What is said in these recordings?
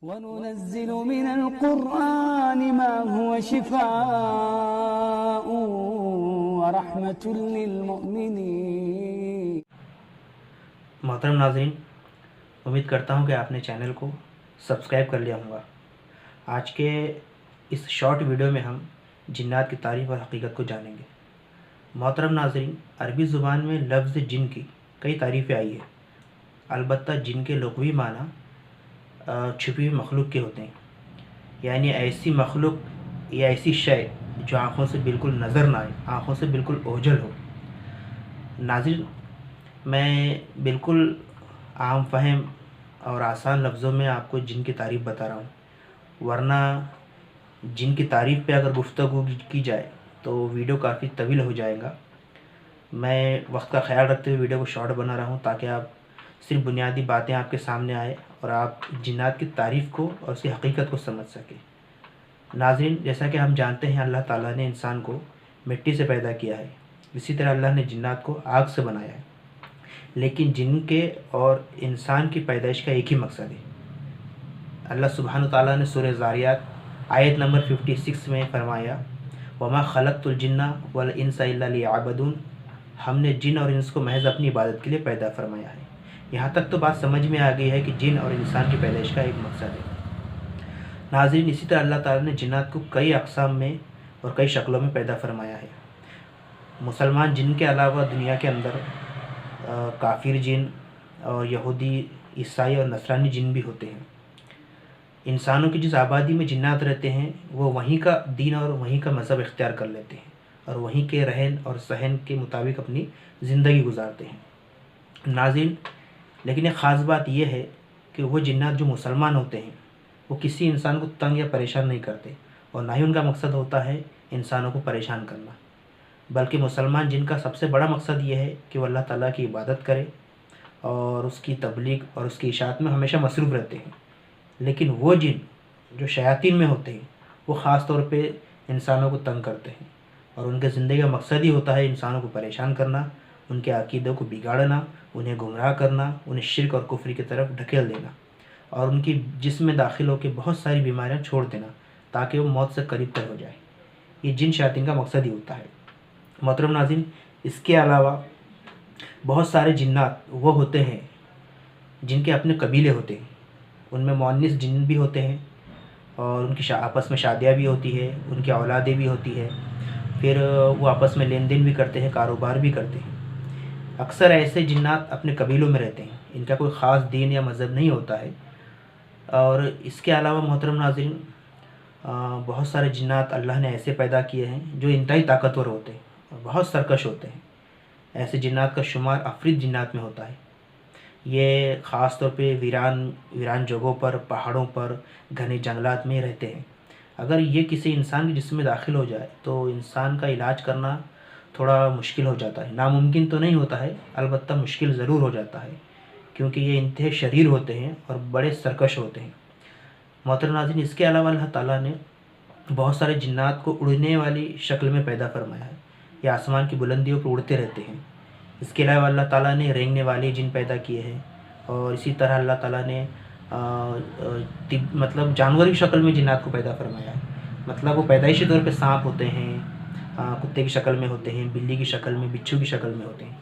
وننزل من القرآن ما هو شفاء ورحمة للمؤمنين۔ محترم ناظرین، امید کرتا ہوں کہ آپ نے چینل کو سبسکرائب کر لیا ہوگا۔ آج کے اس شارٹ ویڈیو میں ہم جنات کی تعریف اور حقیقت کو جانیں گے۔ محترم ناظرین، عربی زبان میں لفظ جن کی کئی تعریفیں آئی ہیں، البتہ جن کے لغوی معنی چھپی ہوئی مخلوق کے ہوتے ہیں، یعنی ایسی مخلوق یا ایسی شے جو آنکھوں سے بالکل نظر نہ آئے، آنکھوں سے بالکل اوجھل ہو۔ ناظرین، میں بالکل عام فہم اور آسان لفظوں میں آپ کو جن کی تعریف بتا رہا ہوں، ورنہ جن کی تعریف پہ اگر گفتگو کی جائے تو ویڈیو کافی طویل ہو جائے گا۔ میں وقت کا خیال رکھتے ہوئے ویڈیو کو شارٹ بنا رہا ہوں تاکہ آپ صرف بنیادی باتیں آپ کے سامنے آئے اور آپ جنات کی تعریف کو اور اس کی حقیقت کو سمجھ سکیں۔ ناظرین، جیسا کہ ہم جانتے ہیں اللہ تعالیٰ نے انسان کو مٹی سے پیدا کیا ہے، اسی طرح اللہ نے جنات کو آگ سے بنایا ہے، لیکن جن کے اور انسان کی پیدائش کا ایک ہی مقصد ہے۔ اللہ سبحانہ تعالیٰ نے سورہ ذاریات آیت نمبر 56 میں فرمایا، وَمَا خَلَقْتُ الْجِنَّ وَالْإِنسَ إِلَّا لِيَعْبُدُونَ، ہم نے جن اور انس کو محض اپنی عبادت کے لیے پیدا فرمایا ہے۔ یہاں تک تو بات سمجھ میں آ گئی ہے کہ جن اور انسان کی پیدائش کا ایک مقصد ہے۔ ناظرین، اسی طرح اللہ تعالیٰ نے جنات کو کئی اقسام میں اور کئی شکلوں میں پیدا فرمایا ہے۔ مسلمان جن کے علاوہ دنیا کے اندر کافر جن اور یہودی، عیسائی اور نصرانی جن بھی ہوتے ہیں۔ انسانوں کی جس آبادی میں جنات رہتے ہیں وہ وہیں کا دین اور وہیں کا مذہب اختیار کر لیتے ہیں اور وہیں کے رہن اور سہن کے مطابق اپنی زندگی گزارتے ہیں۔ ناظرین، لیکن ایک خاص بات یہ ہے کہ وہ جنات جو مسلمان ہوتے ہیں وہ کسی انسان کو تنگ یا پریشان نہیں کرتے، اور نہ ہی ان کا مقصد ہوتا ہے انسانوں کو پریشان کرنا، بلکہ مسلمان جن کا سب سے بڑا مقصد یہ ہے کہ وہ اللہ تعالیٰ کی عبادت کرے اور اس کی تبلیغ اور اس کی اشاعت میں ہمیشہ مصروف رہتے ہیں۔ لیکن وہ جن جو شیاطین میں ہوتے ہیں وہ خاص طور پہ انسانوں کو تنگ کرتے ہیں، اور ان کے زندگی کا مقصد ہی ہوتا ہے انسانوں کو پریشان کرنا، ان کے عقیدوں کو بگاڑنا، انہیں گمراہ کرنا، انہیں شرک اور کفر کی طرف ڈھکیل دینا، اور ان کی جسم میں داخل ہو کے بہت ساری بیماریاں چھوڑ دینا تاکہ وہ موت سے قریب تر ہو جائے۔ یہ جن شیاطین کا مقصد ہی ہوتا ہے۔ محترم ناظرین، اس کے علاوہ بہت سارے جنات وہ ہوتے ہیں جن کے اپنے قبیلے ہوتے ہیں، ان میں مؤنث جن بھی ہوتے ہیں اور ان کی آپس میں شادیاں بھی ہوتی ہے، ان کی اولادیں بھی ہوتی ہے، پھر وہ آپس میں لین دین بھی کرتے ہیں، کاروبار بھی کرتے ہیں۔ اکثر ایسے جنات اپنے قبیلوں میں رہتے ہیں، ان کا کوئی خاص دین یا مذہب نہیں ہوتا ہے۔ اور اس کے علاوہ محترم ناظرین، بہت سارے جنات اللہ نے ایسے پیدا کیے ہیں جو انتہائی طاقتور ہوتے ہیں اور بہت سرکش ہوتے ہیں۔ ایسے جنات کا شمار عفریت جنات میں ہوتا ہے۔ یہ خاص طور پہ ویران جگہوں پر، پہاڑوں پر، گھنے جنگلات میں رہتے ہیں۔ اگر یہ کسی انسان کے جسم میں داخل ہو جائے تو انسان کا علاج کرنا تھوڑا مشکل ہو جاتا ہے، ناممکن تو نہیں ہوتا ہے، البتہ مشکل ضرور ہو جاتا ہے، کیونکہ یہ انتہائی شریر ہوتے ہیں اور بڑے سرکش ہوتے ہیں۔ محترم ناظرین، اس کے علاوہ اللہ تعالیٰ نے بہت سارے جنات کو اڑنے والی شکل میں پیدا فرمایا ہے، یہ آسمان کی بلندیوں پر اڑتے رہتے ہیں۔ اس کے علاوہ اللہ تعالیٰ نے رینگنے والے جن پیدا کیے ہیں، اور اسی طرح اللہ تعالیٰ نے جانوری شکل میں جنات کو پیدا فرمایا ہے، مطلب وہ پیدائشی طور پہ سانپ ہوتے ہیں، کتے کی شکل میں ہوتے ہیں، بلی کی شکل میں، بچھو کی شکل میں ہوتے ہیں۔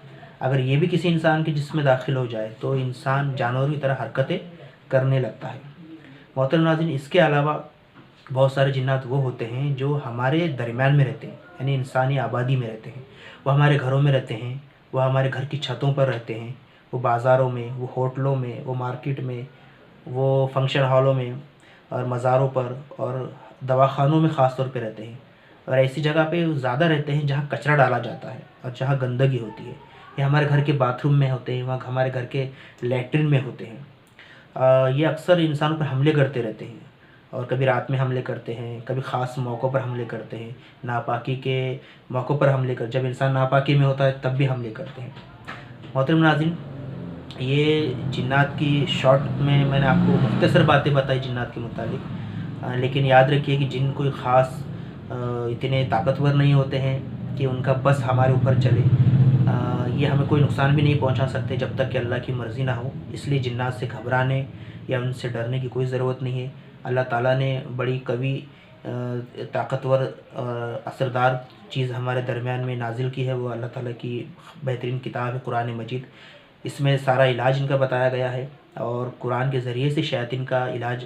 اگر یہ بھی کسی انسان کے جسم میں داخل ہو جائے تو انسان جانوروں کی طرح حرکتیں کرنے لگتا ہے۔ محترم ناظرین، اس کے علاوہ بہت سارے جنات وہ ہوتے ہیں جو ہمارے درمیان میں رہتے ہیں، یعنی انسانی آبادی میں رہتے ہیں، وہ ہمارے گھروں میں رہتے ہیں، وہ ہمارے گھر کی چھتوں پر رہتے ہیں، وہ بازاروں میں، وہ ہوٹلوں میں، وہ مارکیٹ میں، وہ فنکشن ہالوں میں اور مزاروں پر اور دواخانوں میں خاص طور پہ رہتے ہیں، اور ایسی جگہ پہ زیادہ رہتے ہیں جہاں کچرا ڈالا جاتا ہے اور جہاں گندگی ہوتی ہے۔ یہ ہمارے گھر کے باتھ روم میں ہوتے ہیں، وہاں ہمارے گھر کے لیٹرن میں ہوتے ہیں۔ یہ اکثر انسانوں پر حملے کرتے رہتے ہیں، اور کبھی رات میں حملے کرتے ہیں، کبھی خاص موقعوں پر حملے کرتے ہیں، ناپاکی کے موقعوں پر حملے جب انسان ناپاکی میں ہوتا ہے تب بھی حملے کرتے ہیں۔ محترم ناظرین، یہ جنات کی شارٹ میں نے آپ کو مختصر باتیں بتائی جنات کے متعلق، لیکن یاد رکھیے کہ جن کوئی خاص اتنے طاقتور نہیں ہوتے ہیں کہ ان کا بس ہمارے اوپر چلے، یہ ہمیں کوئی نقصان بھی نہیں پہنچا سکتے جب تک کہ اللہ کی مرضی نہ ہو، اس لیے جنات سے گھبرانے یا ان سے ڈرنے کی کوئی ضرورت نہیں ہے۔ اللہ تعالیٰ نے بڑی قوی، طاقتور، اثردار چیز ہمارے درمیان میں نازل کی ہے، وہ اللہ تعالیٰ کی بہترین کتاب ہے قرآن مجید۔ اس میں سارا علاج ان کا بتایا گیا ہے، اور قرآن کے ذریعے سے شیاطین کا علاج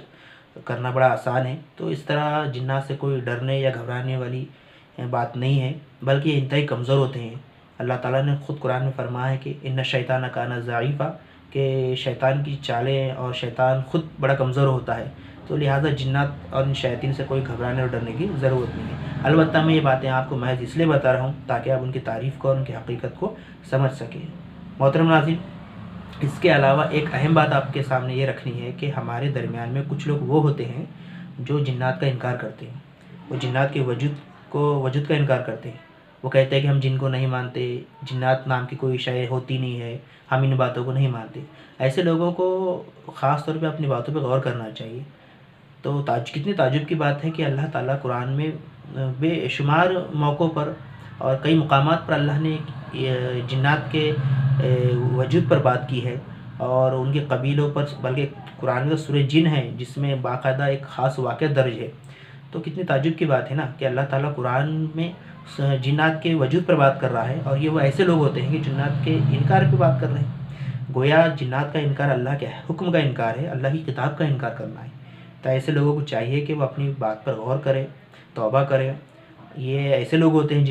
کرنا بڑا آسان ہے۔ تو اس طرح جنات سے کوئی ڈرنے یا گھبرانے والی بات نہیں ہے، بلکہ یہ انتہائی کمزور ہوتے ہیں۔ اللہ تعالیٰ نے خود قرآن میں فرمایا ہے کہ ان الشیطان کان ضعیفا، کہ شیطان کی چالیں اور شیطان خود بڑا کمزور ہوتا ہے، تو لہٰذا جنات اور ان شیاطین سے کوئی گھبرانے اور ڈرنے کی ضرورت نہیں ہے۔ البتہ میں یہ باتیں آپ کو محض اس لیے بتا رہا ہوں تاکہ آپ ان کی تعریف کو اور ان کی حقیقت کو سمجھ سکیں۔ محترم ناظرین، اس کے علاوہ ایک اہم بات آپ کے سامنے یہ رکھنی ہے کہ ہمارے درمیان میں کچھ لوگ وہ ہوتے ہیں جو جنات کا انکار کرتے ہیں، وہ جنات کے وجود کا انکار کرتے ہیں۔ وہ کہتے ہیں کہ ہم جن کو نہیں مانتے، جنات نام کی کوئی شے ہوتی نہیں ہے، ہم ان باتوں کو نہیں مانتے۔ ایسے لوگوں کو خاص طور پہ اپنی باتوں پہ غور کرنا چاہیے۔ تو کتنی تعجب کی بات ہے کہ اللہ تعالیٰ قرآن میں بے شمار موقعوں پر اور کئی مقامات پر اللہ نے جنات کے وجود پر بات کی ہے، اور ان کے قبیلوں پر، بلکہ قرآن میں سورہ جن ہے جس میں باقاعدہ ایک خاص واقعہ درج ہے۔ تو کتنی تعجب کی بات ہے نا کہ اللہ تعالیٰ قرآن میں جنات کے وجود پر بات کر رہا ہے، اور یہ وہ ایسے لوگ ہوتے ہیں کہ جنات کے انکار پہ بات کر رہے ہیں۔ گویا جنات کا انکار اللہ کے حکم کا انکار ہے، اللہ کی کتاب کا انکار کرنا ہے۔ تو ایسے لوگوں کو چاہیے کہ وہ اپنی بات پر غور کریں، توبہ کریں۔ یہ ایسے لوگ ہوتے ہیں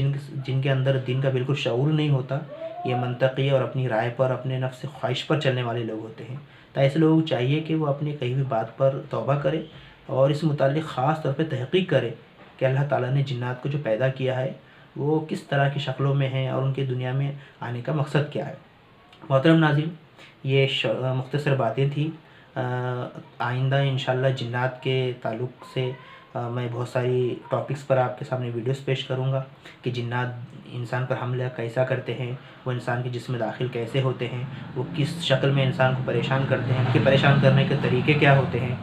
جن کے اندر دین کا بالکل شعور نہیں ہوتا، یہ منطقی اور اپنی رائے پر، اپنے نفس خواہش پر چلنے والے لوگ ہوتے ہیں۔ تو ایسے لوگوں کو چاہیے کہ وہ اپنی کہی ہوئی بات پر توبہ کرے اور اس متعلق خاص طور پہ تحقیق کرے کہ اللہ تعالیٰ نے جنات کو جو پیدا کیا ہے وہ کس طرح کی شکلوں میں ہیں اور ان کی دنیا میں آنے کا مقصد کیا ہے۔ محترم ناظرین، یہ مختصر باتیں تھیں۔ آئندہ انشاءاللہ جنات کے تعلق سے میں بہت ساری ٹاپکس پر آپ کے سامنے ویڈیوز پیش کروں گا کہ جنات انسان پر حملہ کیسا کرتے ہیں، وہ انسان کے جسم میں داخل کیسے ہوتے ہیں، وہ کس شکل میں انسان کو پریشان کرتے ہیں، ان کے پریشان کرنے کے طریقے کیا ہوتے ہیں،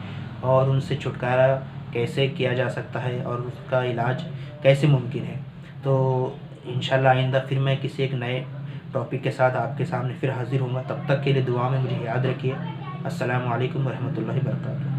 اور ان سے چھٹکارا کیسے کیا جا سکتا ہے اور اس کا علاج کیسے ممکن ہے۔ تو انشاءاللہ آئندہ پھر میں کسی ایک نئے ٹاپک کے ساتھ آپ کے سامنے پھر حاضر ہوں گا۔ تب تک کے لیے دعا میں مجھے یاد رکھیے۔ السلام علیکم ورحمۃ اللہ وبرکاتہ۔